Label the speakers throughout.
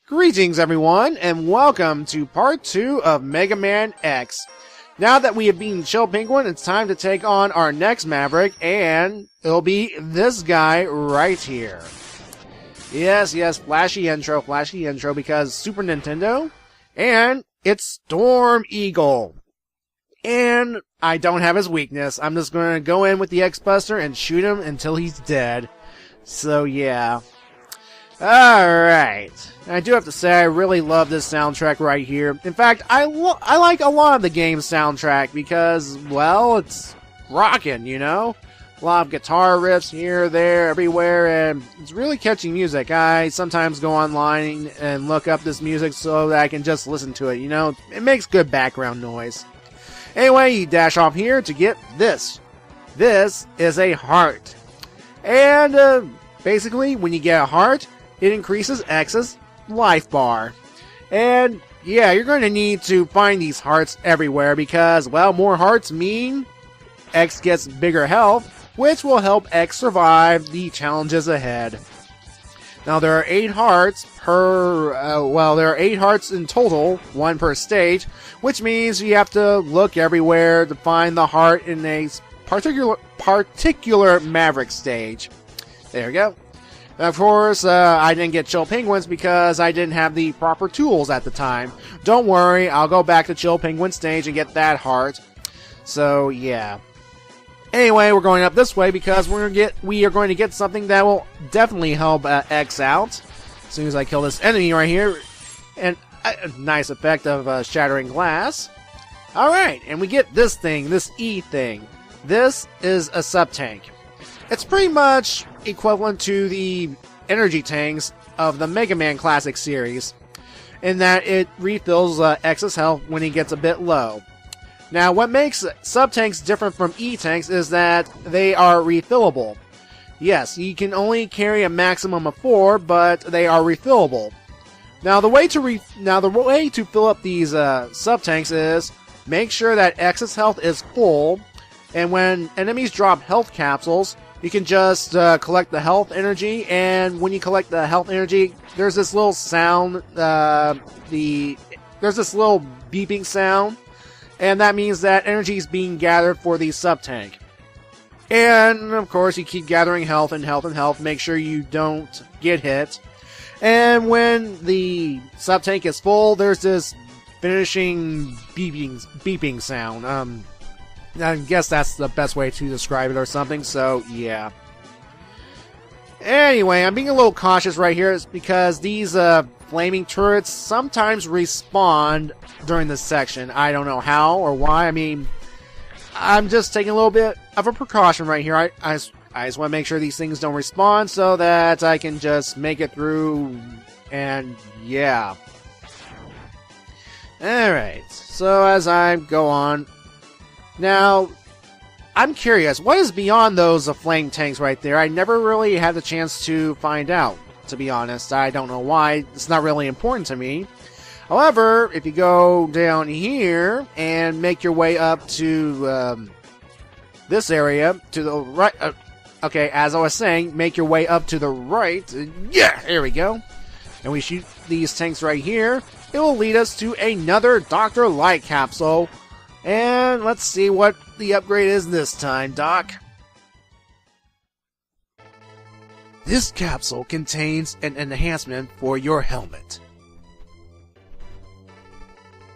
Speaker 1: Greetings everyone, and welcome to part 2 of Mega Man X. Now that we have beaten Chill Penguin, it's time to take on our next Maverick, and it'll be this guy right here. Yes, flashy intro, because Super Nintendo, and it's Storm Eagle. And I don't have his weakness. I'm just going to go in with the X-Buster and shoot him until he's dead. So yeah. Alright. I do have to say, I really love this soundtrack right here. In fact, I like a lot of the game's soundtrack because, well, it's rockin', you know? A lot of guitar riffs here, there, everywhere, and it's really catchy music. I sometimes go online and look up this music so that I can just listen to it, you know? It makes good background noise. Anyway, you dash off here to get this. This is a heart. And, basically, when you get a heart, it increases X's life bar. And, yeah, you're going to need to find these hearts everywhere because, well, more hearts mean X gets bigger health, which will help X survive the challenges ahead. Now, there are 8 hearts there are 8 hearts in total, 1 per stage, which means you have to look everywhere to find the heart in a particular Maverick stage. There we go. Of course, I didn't get Chill Penguins because I didn't have the proper tools at the time. Don't worry, I'll go back to Chill Penguin stage and get that heart. So, yeah. Anyway, we're going up this way because we are going to get something that will definitely help X out. As soon as I kill this enemy right here. And a nice effect of shattering glass. Alright, and we get this thing, this E thing. This is a sub-tank. It's pretty much equivalent to the energy tanks of the Mega Man Classic series, in that it refills X's health when he gets a bit low. Now, what makes sub-tanks different from E-tanks is that they are refillable. Yes, you can only carry a maximum of 4, but they are refillable. Now, the way to fill up these sub-tanks is make sure that X's health is full, and when enemies drop health capsules, you can just collect the health energy, and when you collect the health energy, there's this little sound, there's this little beeping sound, and that means that energy is being gathered for the sub-tank. And, of course, you keep gathering health and health and health, make sure you don't get hit. And when the sub-tank is full, there's this finishing beeping sound. I guess that's the best way to describe it or something, so yeah. Anyway, I'm being a little cautious right here because these flaming turrets sometimes respawn during this section. I don't know how or why. I mean, I'm just taking a little bit of a precaution right here. I just want to make sure these things don't respawn so that I can just make it through, and yeah. Alright, so as I go on, now, I'm curious, what is beyond those flame tanks right there? I never really had the chance to find out, to be honest. I don't know why. It's not really important to me. However, if you go down here and make your way up to this area, to the right... okay, as I was saying, make your way up to the right. Yeah, there we go. And we shoot these tanks right here. It will lead us to another Dr. Light capsule. And let's see what the upgrade is this time, Doc. This capsule contains an enhancement for your helmet,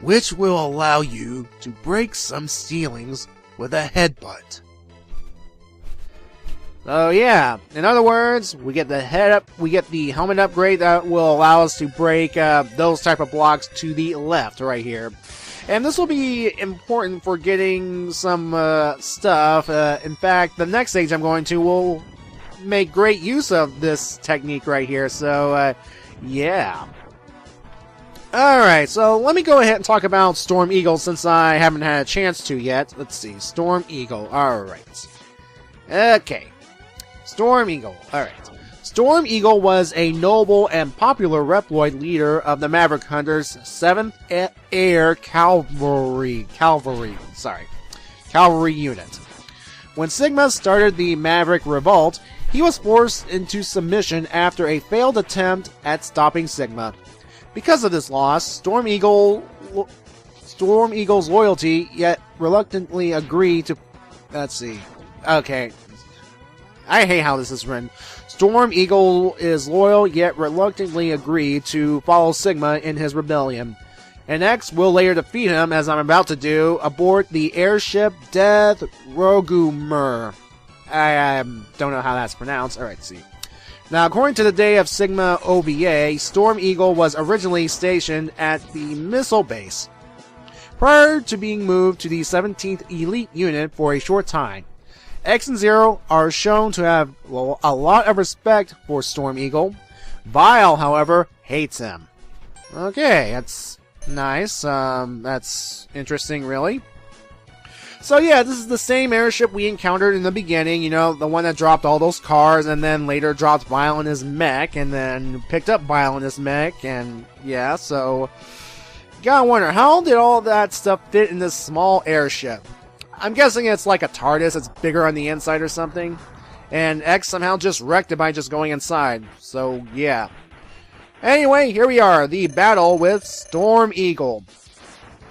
Speaker 1: which will allow you to break some ceilings with a headbutt. So yeah, in other words, we get the helmet upgrade that will allow us to break those type of blocks to the left right here. And this will be important for getting some stuff. In fact, the next stage I'm going to will make great use of this technique right here. So, yeah. Alright, so let me go ahead and talk about Storm Eagle since I haven't had a chance to yet. Let's see, Storm Eagle. Alright. Okay. Storm Eagle. Alright. Storm Eagle was a noble and popular Reploid leader of the Maverick Hunters' 7th Air Cavalry unit. When Sigma started the Maverick Revolt, he was forced into submission after a failed attempt at stopping Sigma. Because of this loss, Storm Eagle's loyalty yet reluctantly agree to... Let's see. Okay. I hate how this is written. Storm Eagle is loyal yet reluctantly agree to follow Sigma in his rebellion. And X will later defeat him, as I'm about to do, aboard the airship Death Rogumer. I don't know how that's pronounced. Alright, see. Now, according to the Day of Sigma OVA, Storm Eagle was originally stationed at the missile base, prior to being moved to the 17th Elite Unit for a short time. X and Zero are shown to have a lot of respect for Storm Eagle. Vile, however, hates him. Okay, that's nice. That's interesting, really. So yeah, this is the same airship we encountered in the beginning, you know, the one that dropped all those cars and then later dropped Vile in his mech and then picked up Vile in his mech, and yeah, so you gotta wonder, how did all that stuff fit in this small airship? I'm guessing it's like a TARDIS, it's bigger on the inside or something, and X somehow just wrecked it by just going inside, so yeah. Anyway, here we are, the battle with Storm Eagle.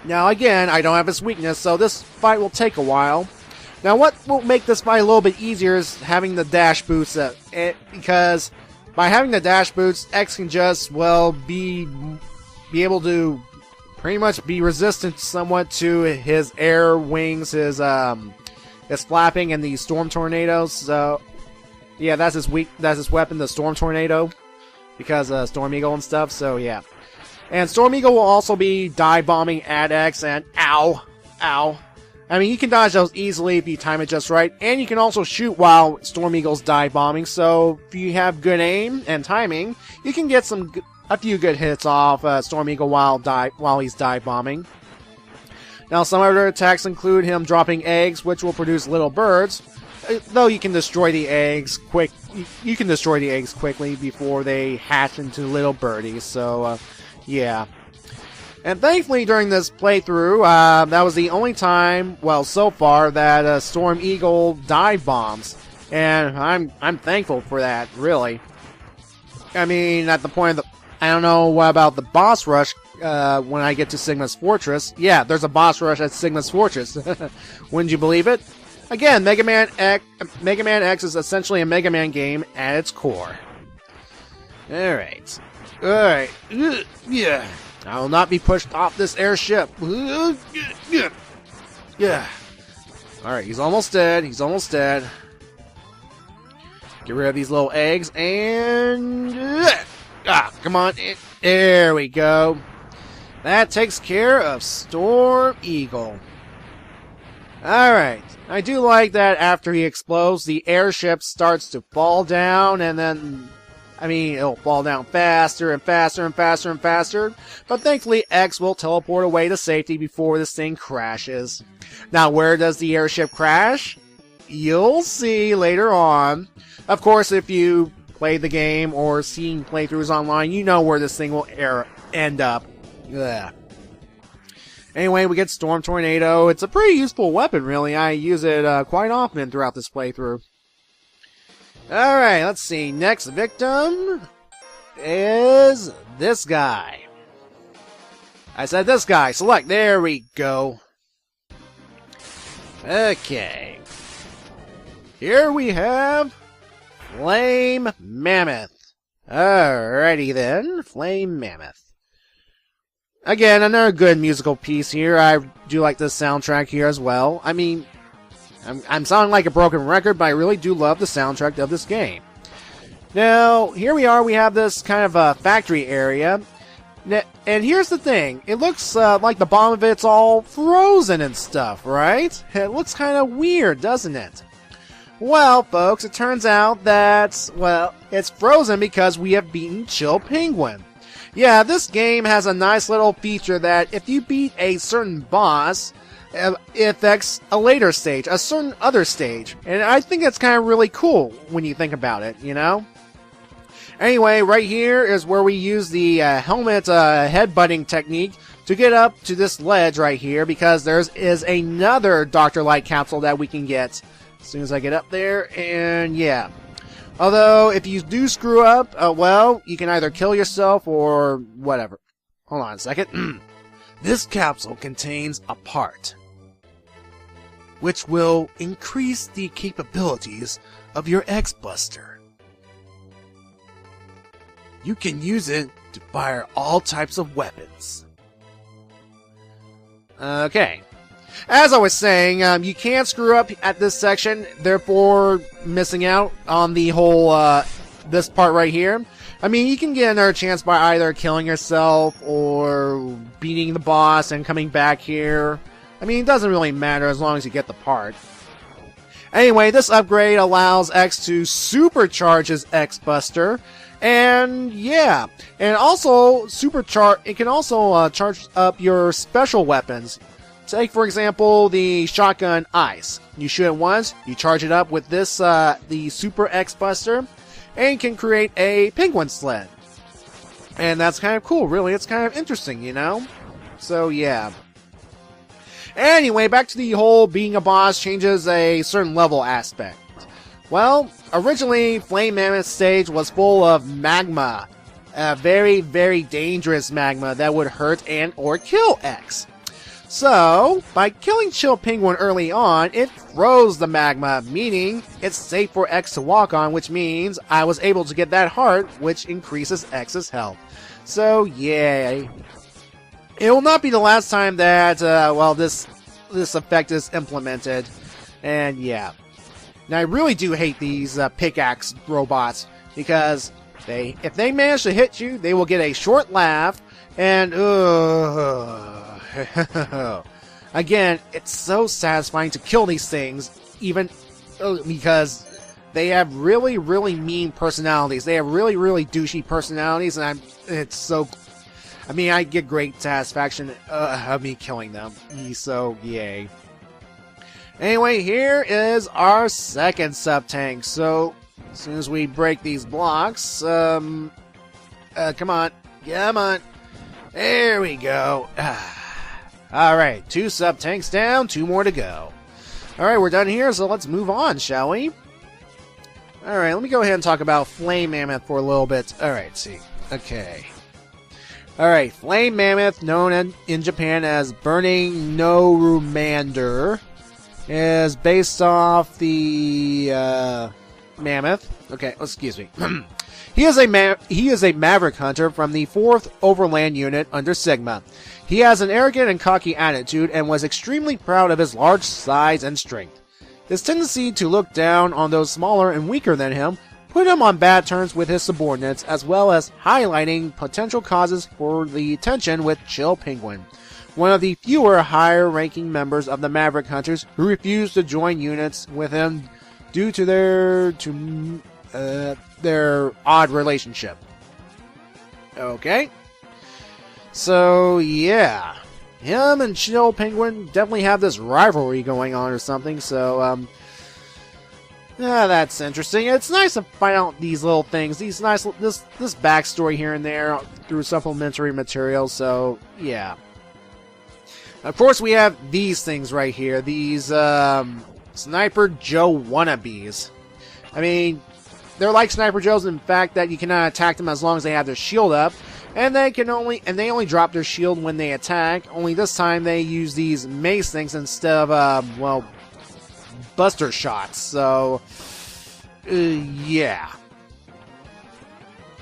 Speaker 1: Now again, I don't have his weakness, so this fight will take a while. Now what will make this fight a little bit easier is having the dash boots, because by having the dash boots, X can just, well, be able to pretty much be resistant somewhat to his air wings, his flapping, and the storm tornadoes. So yeah, that's his weapon, the storm tornado, because Storm Eagle and stuff. So yeah. And Storm Eagle will also be dive bombing at X, and ow. I mean, you can dodge those easily if you time it just right, and you can also shoot while Storm Eagle's dive bombing, so if you have good aim and timing, you can get a few good hits off Storm Eagle while he's dive bombing. Now, some other attacks include him dropping eggs, which will produce little birds, though you can destroy the eggs quickly before they hatch into little birdies, so yeah. And thankfully, during this playthrough, that was the only time, well, so far, that Storm Eagle dive bombs. And I'm thankful for that, really. I mean, at the point of I don't know what about the boss rush when I get to Sigma's Fortress. Yeah, there's a boss rush at Sigma's Fortress. Wouldn't you believe it? Again, Mega Man X is essentially a Mega Man game at its core. Alright. Yeah. I will not be pushed off this airship. Yeah. Alright, he's almost dead. Get rid of these little eggs and... come on. There we go. That takes care of Storm Eagle. Alright. I do like that after he explodes, the airship starts to fall down, and then... I mean, it'll fall down faster and faster and faster and faster, but thankfully X will teleport away to safety before this thing crashes. Now, where does the airship crash? You'll see later on. Of course, if you played the game or seen playthroughs online, you know where this thing will end up. Ugh. Anyway, we get Storm Tornado. It's a pretty useful weapon, really. I use it quite often throughout this playthrough. Alright, let's see. Next victim is this guy. I said this guy. Select. There we go. Okay. Here we have Flame Mammoth. Alrighty then. Flame Mammoth. Again, another good musical piece here. I do like the soundtrack here as well. I mean... I'm sounding like a broken record, but I really do love the soundtrack of this game. Now, here we are. We have this kind of a factory area. And here's the thing. It looks like the bottom of it's all frozen and stuff, right? It looks kind of weird, doesn't it? Well, folks, it turns out that, well, it's frozen because we have beaten Chill Penguin. Yeah, this game has a nice little feature that if you beat a certain boss... it affects a later stage, a certain other stage. And I think that's kind of really cool when you think about it, you know? Anyway, right here is where we use the helmet headbutting technique to get up to this ledge right here, because there is another Dr. Light capsule that we can get as soon as I get up there, and yeah. Although, if you do screw up, well, you can either kill yourself or whatever. hold on a second. This capsule contains a part which will increase the capabilities of your X-Buster. You can use it to fire all types of weapons. Okay. As I was saying, you can't screw up at this section, therefore missing out on the whole, this part right here. I mean, you can get another chance by either killing yourself or beating the boss and coming back here. I mean, it doesn't really matter as long as you get the part. Anyway, this upgrade allows X to supercharge his X-Buster. And yeah, and also it can also charge up your special weapons. Take, for example, the shotgun Ice. You shoot it once, you charge it up with this, the Super X-Buster, and you can create a penguin sled. And that's kind of cool, really. It's kind of interesting, you know? So, yeah. Anyway, back to the whole being a boss changes a certain level aspect. Well, originally, Flame Mammoth stage was full of magma. Very, very dangerous magma that would hurt and or kill X. So, by killing Chill Penguin early on, it froze the magma, meaning it's safe for X to walk on, which means I was able to get that heart, which increases X's health. So, yay. It will not be the last time that, this effect is implemented. And, yeah. Now, I really do hate these pickaxe robots, because if they manage to hit you, they will get a short laugh, and, again, it's so satisfying to kill these things, even because they have really, really mean personalities. They have really, really douchey personalities, and I get great satisfaction of me killing them. So, yay. Anyway, here is our second sub-tank. So, as soon as we break these blocks, come on. There we go. Alright, 2 sub-tanks down, 2 more to go. Alright, we're done here, so let's move on, shall we? Alright, let me go ahead and talk about Flame Mammoth for a little bit. Alright, see. Okay. Alright, Flame Mammoth, known in Japan as Burning Norumander, is based off the Mammoth. Okay, excuse me. He is a Maverick Hunter from the 4th Overland Unit under Sigma. He has an arrogant and cocky attitude and was extremely proud of his large size and strength. His tendency to look down on those smaller and weaker than him put him on bad terms with his subordinates, as well as highlighting potential causes for the tension with Chill Penguin, one of the fewer higher-ranking members of the Maverick Hunters who refused to join units with him due to their odd relationship. Okay. So, yeah. Him and Chill Penguin definitely have this rivalry going on or something, so, that's interesting. It's nice to find out these little things, this backstory here and there through supplementary material, so, yeah. Of course, we have these things right here, these, Sniper Joe wannabes. I mean, they're like Sniper Joes in fact that you cannot attack them as long as they have their shield up, and they only drop their shield when they attack. Only this time they use these mace things instead of buster shots. So yeah.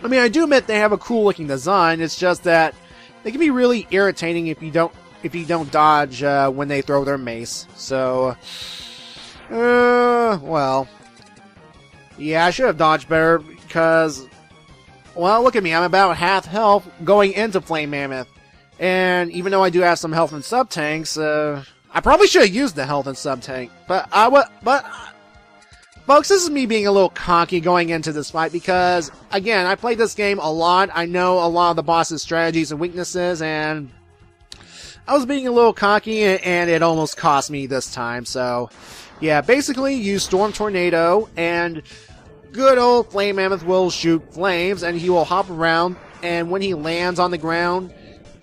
Speaker 1: I mean, I do admit they have a cool looking design. It's just that they can be really irritating if you don't dodge when they throw their mace. So well. Yeah, I should have dodged better because, well, look at me. I'm about half health going into Flame Mammoth. And even though I do have some health in sub-tanks, I probably should have used the health in sub-tank. But folks, this is me being a little cocky going into this fight because, again, I played this game a lot. I know a lot of the boss's strategies and weaknesses, and I was being a little cocky, and it almost cost me this time, so yeah, basically use Storm Tornado, and good old Flame Mammoth will shoot flames, and he will hop around, and when he lands on the ground,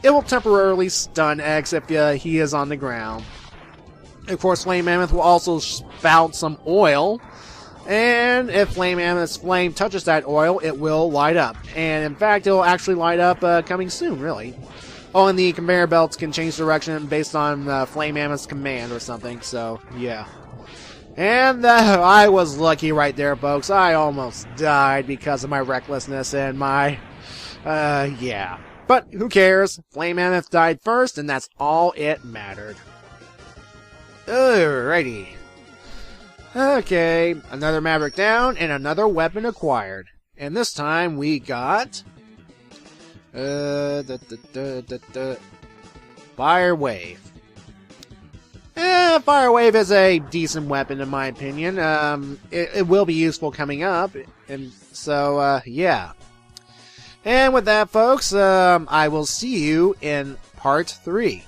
Speaker 1: it will temporarily stun X if he is on the ground. Of course, Flame Mammoth will also spout some oil, and if Flame Mammoth's flame touches that oil, it will light up. And in fact, it will actually light up coming soon, really. Oh, and the conveyor belts can change direction based on Flame Mammoth's command or something, so, yeah. And I was lucky right there, folks. I almost died because of my recklessness and my, yeah. But who cares? Flame Mammoth died first, and that's all it mattered. Alrighty. Okay, another Maverick down, and another weapon acquired. And this time we got... Fire Wave. Fire Wave is a decent weapon in my opinion. It will be useful coming up, and so yeah. And with that, folks, I will see you in part 3.